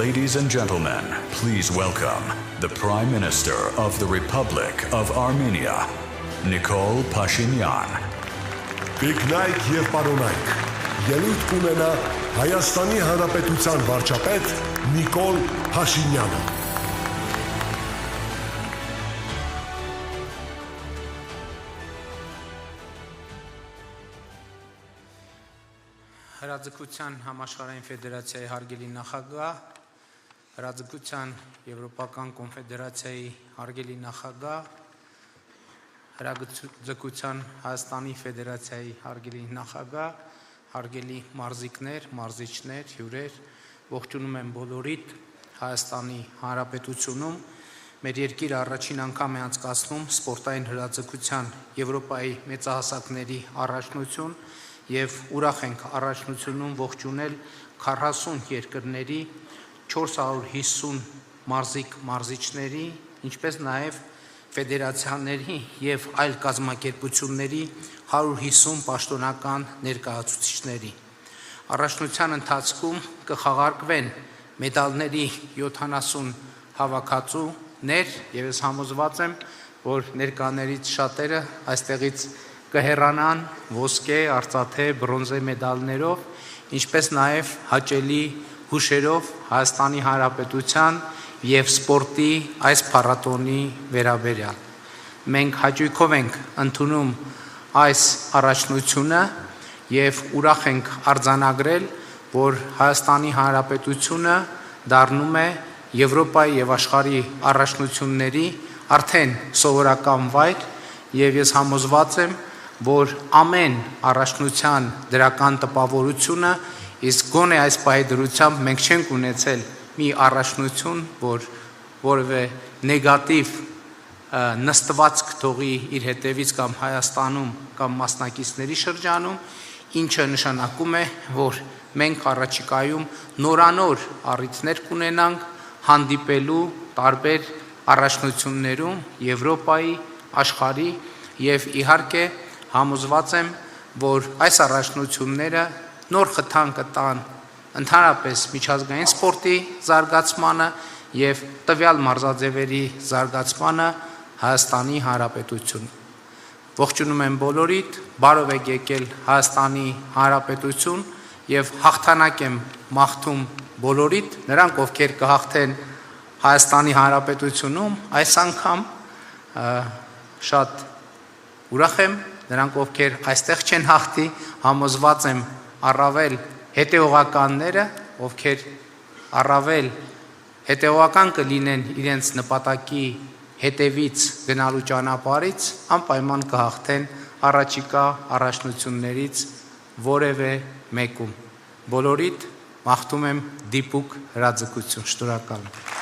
Ladies and gentlemen, please welcome the Prime Minister of the Republic of Armenia, Nikol Pashinyan. Տիկնայք եւ պարոնայք, ելույթ կունենա Հայաստանի Հանրապետության վարչապետ Նիկոլ Փաշինյանը։ Հրաձգության համաշխարհային ֆեդերացիայի հարգելի նախագահ, Հրաձգության Եվրոպական կոնֆեդերացիայի հարգելի նախագահ, Հրաձգության Հայաստանի ֆեդերացիայի հարգելի նախագահ, հարգելի մարզիկներ, մարզիչներ, հյուրեր, ողջունում եմ բոլորիդ Հայաստանի Հանրապետությունում մեր երկիրը առաջին անգամ է անցկացնում սպորտային հրաձգության Եվրոպայի մեծահասակների առաջնություն եւ ուրախ ենք առաջնությունում ողջունել 40 երկրների 450 մարզիկ-մարզիչների, ինչպես նաեւ ֆեդերացիաների եւ այլ կազմակերպությունների 150 պաշտոնական ներկայացուցիչների։ Առաջնության ընթացքում կխաղարկվեն մեդալների 70 հավաքածուներ եւ ես համոզված եմ, որ ներկաներից շատերը այստեղից կհեռանան ոսկե, արծաթե, բրոնզե մեդալներով, ինչպես նաև հաճելի հուշերով Հայաստանի Հանրապետության եւ սպորտի այս փառատոնի վերաբերյալ։ Մենք հաճույքով ենք ընդունում այս առաջնությունը եւ ուրախ ենք արձանագրել, որ Հայաստանի Հանրապետությունը դառնում է Եվրոպայի եւ աշխարհի առաջնությունների արդեն սովորական վայր եւ ես համոզված եմ, որ ամեն առաջնության դրական տպավորությունը, իսկ գոնե այս պայդրությամբ մենք չենք ունեցել մի առաջնություն, որ որևէ նեգատիվ նստվածք թողի իր հետևից կամ Հայաստանում կամ մասնակիցների շրջանում, ինչը նշանակում է, որ մենք առաջիկայում նորանոր առիթներ կունենանք հանդիպելու տարբեր առաջնություններում Եվրոպայի, աշխարհի եւ իհարկե համոզված եմ, որ այս առաջնությունները նոր խթան կտան ընդհանրապես միջազգային սպորտի զարգացմանը եւ տվյալ մարզաձևերի զարգացմանը Հայաստանի Հանրապետությունում։ Ողջունում եմ բոլորիդ, բարով եք եկել Հայաստանի Հանրապետություն եւ հաղթանակ եմ մաղթում բոլորիդ, նրանք ովքեր կհաղթեն Հայաստանի Հանրապետությունում, այս անգամ շատ ուրախ եմ, նրանք ովքեր այստեղ չեն հաղթի, համոզված եմ առավել հետեւողականները, ովքեր առավել հետեւողական կլինեն իրենց նպատակի հետևից գնալու ճանապարհից, անպայման կհաղթեն առաջիկա առաջնություններից որևէ մեկում։ Բոլորիդ մաղթում եմ դիպուկ հրաձգություն։ Շնորհակալ եմ։